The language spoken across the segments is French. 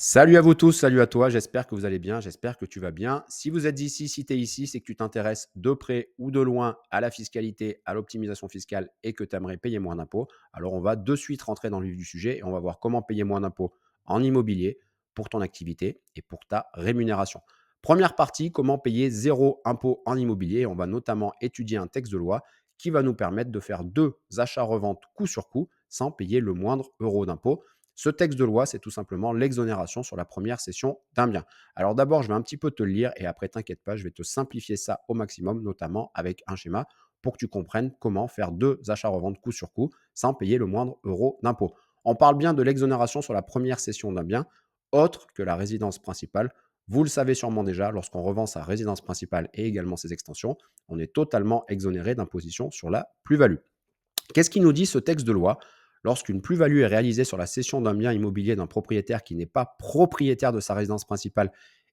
Salut à vous tous, salut à toi, j'espère que vous allez bien, j'espère que tu vas bien. Si vous êtes ici, si tu es ici, c'est que tu t'intéresses de près ou de loin à la fiscalité, à l'optimisation fiscale et que tu aimerais payer moins d'impôts. Alors on va de suite rentrer dans le vif du sujet et on va voir comment payer moins d'impôts en immobilier pour ton activité et pour ta rémunération. Première partie, comment payer zéro impôt en immobilier. On va notamment étudier un texte de loi qui va nous permettre de faire deux achats-reventes coup sur coup sans payer le moindre euro d'impôt. Ce texte de loi, c'est tout simplement l'exonération sur la première cession d'un bien. Alors d'abord, je vais un petit peu te le lire et après, t'inquiète pas, je vais te simplifier ça au maximum, notamment avec un schéma pour que tu comprennes comment faire deux achats-reventes coup sur coup sans payer le moindre euro d'impôt. On parle bien de l'exonération sur la première cession d'un bien, autre que la résidence principale. Vous le savez sûrement déjà, lorsqu'on revend sa résidence principale et également ses extensions, on est totalement exonéré d'imposition sur la plus-value. Qu'est-ce qui nous dit ce texte de loi? Lorsqu'une plus-value est réalisée sur la cession d'un bien immobilier d'un propriétaire qui n'est pas propriétaire de sa résidence principale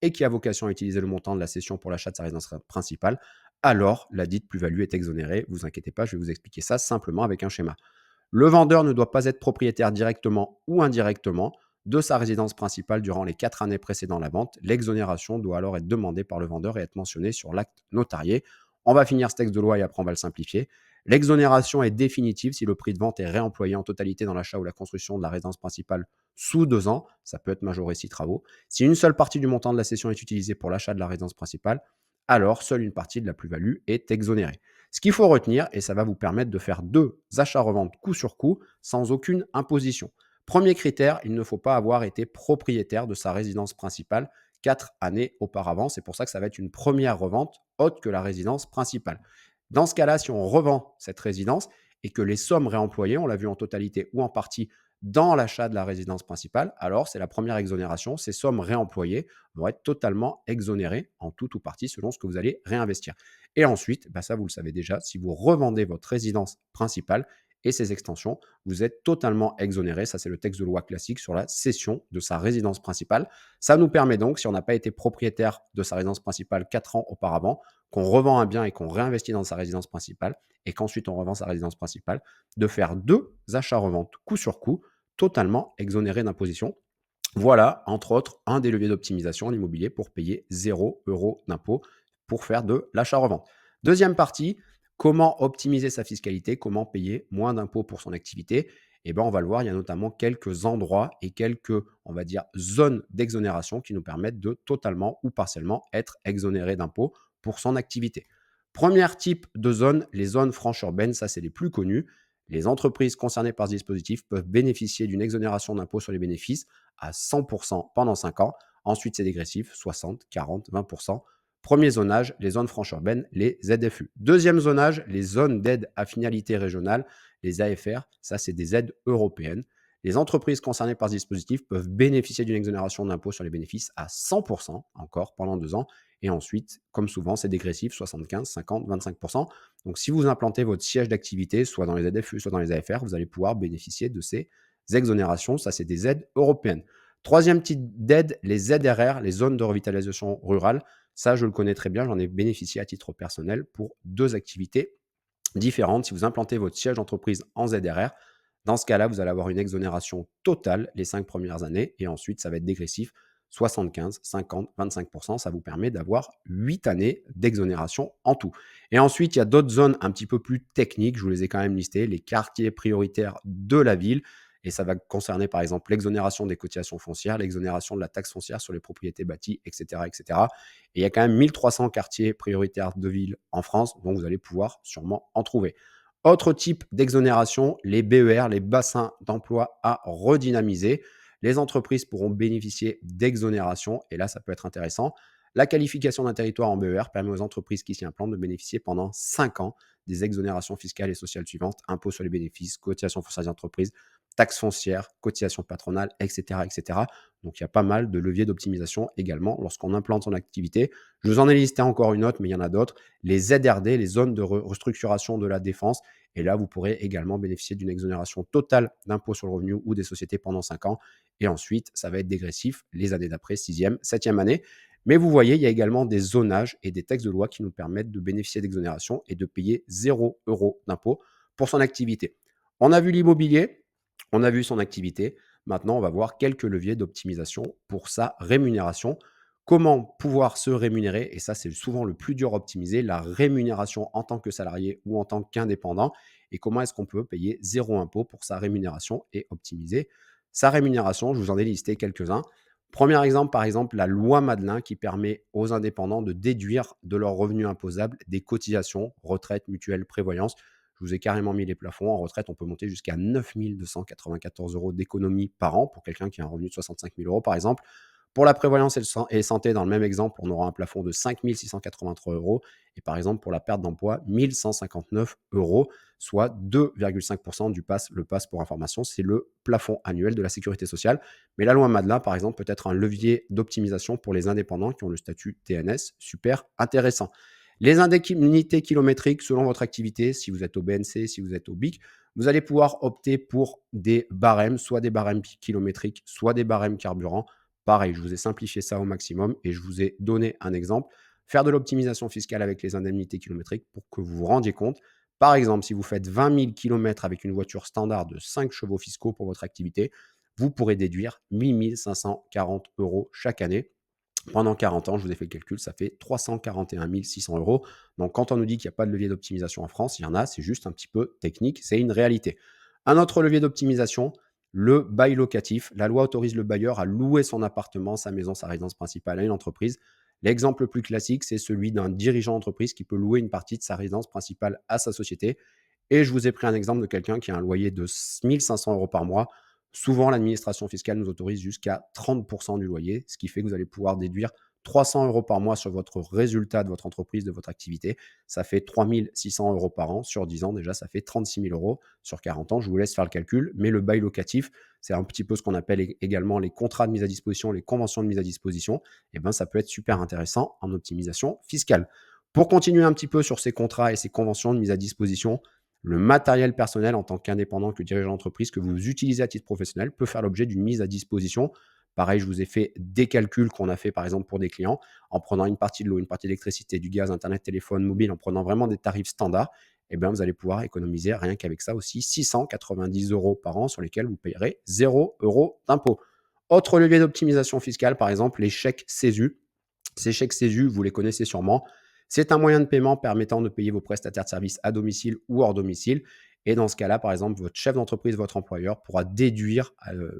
et qui a vocation à utiliser le montant de la cession pour l'achat de sa résidence principale, alors la dite plus-value est exonérée. Vous inquiétez pas, je vais vous expliquer ça simplement avec un schéma. Le vendeur ne doit pas être propriétaire directement ou indirectement de sa résidence principale durant les 4 années précédant la vente. L'exonération doit alors être demandée par le vendeur et être mentionnée sur l'acte notarié. On va finir ce texte de loi et après on va le simplifier. L'exonération est définitive si le prix de vente est réemployé en totalité dans l'achat ou la construction de la résidence principale sous 2 ans. Ça peut être majoré si travaux. Si une seule partie du montant de la cession est utilisée pour l'achat de la résidence principale, alors seule une partie de la plus-value est exonérée. Ce qu'il faut retenir, et ça va vous permettre de faire deux achats-reventes coup sur coup sans aucune imposition. Premier critère, il ne faut pas avoir été propriétaire de sa résidence principale 4 années auparavant. C'est pour ça que ça va être une première revente autre que la résidence principale. Dans ce cas-là, si on revend cette résidence et que les sommes réemployées, on l'a vu en totalité ou en partie dans l'achat de la résidence principale, alors c'est la première exonération. Ces sommes réemployées vont être totalement exonérées en tout ou partie selon ce que vous allez réinvestir. Et ensuite, bah ça vous le savez déjà, si vous revendez votre résidence principale et ses extensions, vous êtes totalement exonéré. Ça, c'est le texte de loi classique sur la cession de sa résidence principale. Ça nous permet donc, si on n'a pas été propriétaire de sa résidence principale 4 ans auparavant, qu'on revend un bien et qu'on réinvestit dans sa résidence principale, et qu'ensuite on revend sa résidence principale, de faire deux achats-reventes coup sur coup, totalement exonérés d'imposition. Voilà, entre autres, un des leviers d'optimisation en immobilier pour payer 0 € d'impôt pour faire de l'achat-revente. Deuxième partie, comment optimiser sa fiscalité, comment payer moins d'impôts pour son activité. Eh bien, on va le voir, il y a notamment quelques endroits et quelques, on va dire, zones d'exonération qui nous permettent de totalement ou partiellement être exonérés d'impôts pour son activité. Premier type de zone, les zones franches urbaines, ça c'est les plus connus. Les entreprises concernées par ce dispositif peuvent bénéficier d'une exonération d'impôt sur les bénéfices à 100% pendant 5 ans. Ensuite, c'est dégressif, 60, 40, 20%. Premier zonage, les zones franches urbaines, les ZFU. Deuxième zonage, les zones d'aide à finalité régionale, les AFR. Ça, c'est des aides européennes. Les entreprises concernées par ce dispositif peuvent bénéficier d'une exonération d'impôt sur les bénéfices à 100% encore pendant 2 ans. Et ensuite, comme souvent, c'est dégressif, 75, 50, 25%. Donc, si vous implantez votre siège d'activité, soit dans les ZFU, soit dans les AFR, vous allez pouvoir bénéficier de ces exonérations. Ça, c'est des aides européennes. Troisième type d'aide, les ZRR, les zones de revitalisation rurale. Ça, je le connais très bien. J'en ai bénéficié à titre personnel pour deux activités différentes. Si vous implantez votre siège d'entreprise en ZRR, dans ce cas-là, vous allez avoir une exonération totale les 5 premières années et ensuite, ça va être dégressif 75, 50, 25%. Ça vous permet d'avoir 8 années d'exonération en tout. Et ensuite, il y a d'autres zones un petit peu plus techniques. Je vous les ai quand même listées. Les quartiers prioritaires de la ville. Et ça va concerner par exemple l'exonération des cotisations foncières, l'exonération de la taxe foncière sur les propriétés bâties, etc. etc. Et il y a quand même 1300 quartiers prioritaires de ville en France, donc vous allez pouvoir sûrement en trouver. Autre type d'exonération, les BER, les bassins d'emploi à redynamiser. Les entreprises pourront bénéficier d'exonération, et là, ça peut être intéressant. La qualification d'un territoire en BER permet aux entreprises qui s'y implantent de bénéficier pendant 5 ans des exonérations fiscales et sociales suivantes: impôts sur les bénéfices, cotisations foncières des entreprises, taxes foncières, cotisations patronales, etc., etc. Donc, il y a pas mal de leviers d'optimisation également lorsqu'on implante son activité. Je vous en ai listé encore une autre, mais il y en a d'autres. Les ZRD, les zones de restructuration de la défense. Et là, vous pourrez également bénéficier d'une exonération totale d'impôt sur le revenu ou des sociétés pendant 5 ans. Et ensuite, ça va être dégressif les années d'après, sixième, septième année. Mais vous voyez, il y a également des zonages et des textes de loi qui nous permettent de bénéficier d'exonération et de payer 0 € d'impôt pour son activité. On a vu l'immobilier, on a vu son activité. Maintenant, on va voir quelques leviers d'optimisation pour sa rémunération. Comment pouvoir se rémunérer, et ça c'est souvent le plus dur à optimiser, la rémunération en tant que salarié ou en tant qu'indépendant, et comment est-ce qu'on peut payer zéro impôt pour sa rémunération et optimiser sa rémunération. Je vous en ai listé quelques-uns. Premier exemple, par exemple, la loi Madelin qui permet aux indépendants de déduire de leurs revenus imposables des cotisations, retraite, mutuelle, prévoyance. Je vous ai carrément mis les plafonds. En retraite, on peut monter jusqu'à 9 294 euros d'économie par an pour quelqu'un qui a un revenu de 65 000 euros, par exemple. Pour la prévoyance et santé, dans le même exemple, on aura un plafond de 5 683 euros. Et par exemple, pour la perte d'emploi, 1 159 euros, soit 2,5% du pass. Le pass, pour information, c'est le plafond annuel de la sécurité sociale. Mais la loi Madelin, par exemple, peut être un levier d'optimisation pour les indépendants qui ont le statut TNS. Super intéressant. Les indemnités kilométriques, selon votre activité, si vous êtes au BNC, si vous êtes au BIC, vous allez pouvoir opter pour des barèmes, soit des barèmes kilométriques, soit des barèmes carburant. Pareil, je vous ai simplifié ça au maximum et je vous ai donné un exemple. Faire de l'optimisation fiscale avec les indemnités kilométriques pour que vous vous rendiez compte. Par exemple, si vous faites 20 000 km avec une voiture standard de 5 chevaux fiscaux pour votre activité, vous pourrez déduire 8 540 euros chaque année. Pendant 40 ans, je vous ai fait le calcul, ça fait 341 600 euros. Donc, quand on nous dit qu'il n'y a pas de levier d'optimisation en France, il y en a, c'est juste un petit peu technique, c'est une réalité. Un autre levier d'optimisation, le bail locatif. La loi autorise le bailleur à louer son appartement, sa maison, sa résidence principale à une entreprise. L'exemple le plus classique, c'est celui d'un dirigeant d'entreprise qui peut louer une partie de sa résidence principale à sa société. Et je vous ai pris un exemple de quelqu'un qui a un loyer de 1 500 euros par mois. Souvent, l'administration fiscale nous autorise jusqu'à 30% du loyer, ce qui fait que vous allez pouvoir déduire 300 euros par mois sur votre résultat de votre entreprise, de votre activité. Ça fait 3 600 euros par an. Sur 10 ans, déjà, ça fait 36 000 euros. Sur 40 ans, je vous laisse faire le calcul. Mais le bail locatif, c'est un petit peu ce qu'on appelle également les contrats de mise à disposition, les conventions de mise à disposition. Et ben, ça peut être super intéressant en optimisation fiscale. Pour continuer un petit peu sur ces contrats et ces conventions de mise à disposition, le matériel personnel en tant qu'indépendant, que dirigeant d'entreprise, que vous utilisez à titre professionnel, peut faire l'objet d'une mise à disposition. Pareil, je vous ai fait des calculs qu'on a fait par exemple pour des clients, en prenant une partie de l'eau, une partie d'électricité, du gaz, internet, téléphone, mobile, en prenant vraiment des tarifs standards. Et bien, vous allez pouvoir économiser rien qu'avec ça aussi 690 euros par an sur lesquels vous payerez 0 euros d'impôt. Autre levier d'optimisation fiscale, par exemple, les chèques CESU. Ces chèques CESU, vous les connaissez sûrement. C'est un moyen de paiement permettant de payer vos prestataires de services à domicile ou hors domicile. Et dans ce cas-là, par exemple, votre chef d'entreprise, votre employeur pourra déduire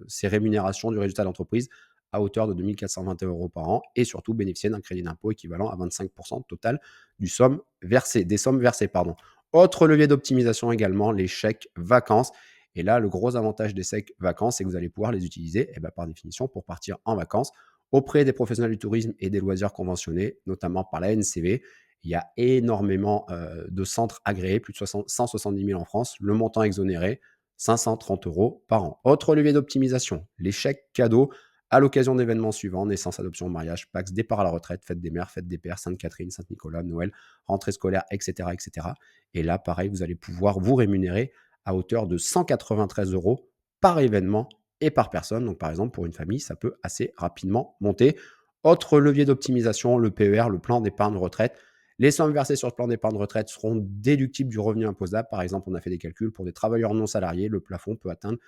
ses rémunérations du résultat d'entreprise à hauteur de 2 421 euros par an et surtout bénéficier d'un crédit d'impôt équivalent à 25% total des sommes versées. Pardon. Autre levier d'optimisation également, les chèques vacances. Et là, le gros avantage des chèques vacances, c'est que vous allez pouvoir les utiliser par définition pour partir en vacances auprès des professionnels du tourisme et des loisirs conventionnés, notamment par la NCV. Il y a énormément de centres agréés, plus de 170 000 en France. Le montant exonéré, 530 euros par an. Autre levier d'optimisation, les chèques cadeaux à l'occasion d'événements suivants: naissance, adoption, mariage, Pax, départ à la retraite, fête des mères, fête des pères, Sainte-Catherine, Saint-Nicolas, Noël, rentrée scolaire, etc., etc. Et là, pareil, vous allez pouvoir vous rémunérer à hauteur de 193 euros par événement et par personne. Donc, par exemple, pour une famille, ça peut assez rapidement monter. Autre levier d'optimisation, le PER, le plan d'épargne retraite. Les sommes versées sur le plan d'épargne retraite seront déductibles du revenu imposable. Par exemple, on a fait des calculs pour des travailleurs non salariés. Le plafond peut atteindre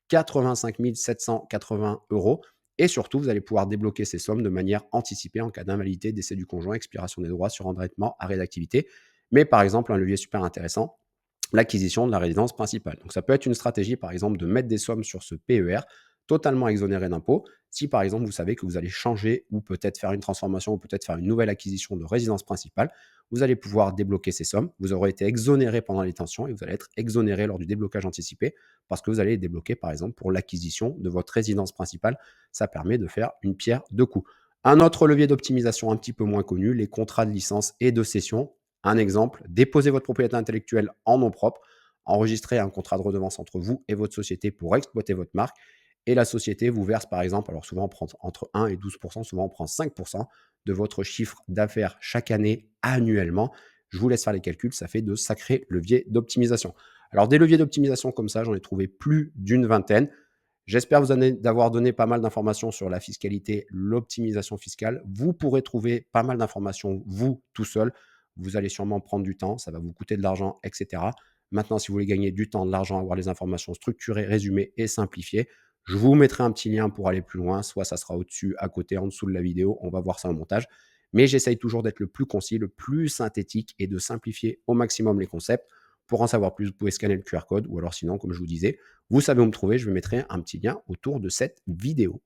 85 780 euros. Et surtout, vous allez pouvoir débloquer ces sommes de manière anticipée en cas d'invalidité, décès du conjoint, expiration des droits sur endettement, arrêt d'activité. Mais par exemple, un levier super intéressant, l'acquisition de la résidence principale. Donc ça peut être une stratégie, par exemple, de mettre des sommes sur ce PER totalement exonéré d'impôts. Si par exemple vous savez que vous allez changer ou peut-être faire une transformation ou peut-être faire une nouvelle acquisition de résidence principale, vous allez pouvoir débloquer ces sommes. Vous aurez été exonéré pendant les tensions et vous allez être exonéré lors du déblocage anticipé parce que vous allez les débloquer par exemple pour l'acquisition de votre résidence principale. Ça permet de faire une pierre deux coups. Un autre levier d'optimisation un petit peu moins connu, les contrats de licence et de cession. Un exemple, déposez votre propriété intellectuelle en nom propre, enregistrez un contrat de redevance entre vous et votre société pour exploiter votre marque, et la société vous verse par exemple, alors souvent on prend entre 1 et 12%, souvent on prend 5% de votre chiffre d'affaires chaque année annuellement. Je vous laisse faire les calculs, ça fait de sacrés leviers d'optimisation. Alors des leviers d'optimisation comme ça, j'en ai trouvé plus d'une vingtaine. J'espère vous d'avoir donné pas mal d'informations sur la fiscalité, l'optimisation fiscale. Vous pourrez trouver pas mal d'informations, vous, tout seul. Vous allez sûrement prendre du temps, ça va vous coûter de l'argent, etc. Maintenant, si vous voulez gagner du temps, de l'argent, avoir les informations structurées, résumées et simplifiées, Je vous mettrai un petit lien pour aller plus loin, soit ça sera au-dessus, à côté, en dessous de la vidéo, on va voir ça en montage. Mais j'essaye toujours d'être le plus concis, le plus synthétique et de simplifier au maximum les concepts. Pour en savoir plus, vous pouvez scanner le QR code ou alors sinon, comme je vous disais, vous savez où me trouver, je vous mettrai un petit lien autour de cette vidéo.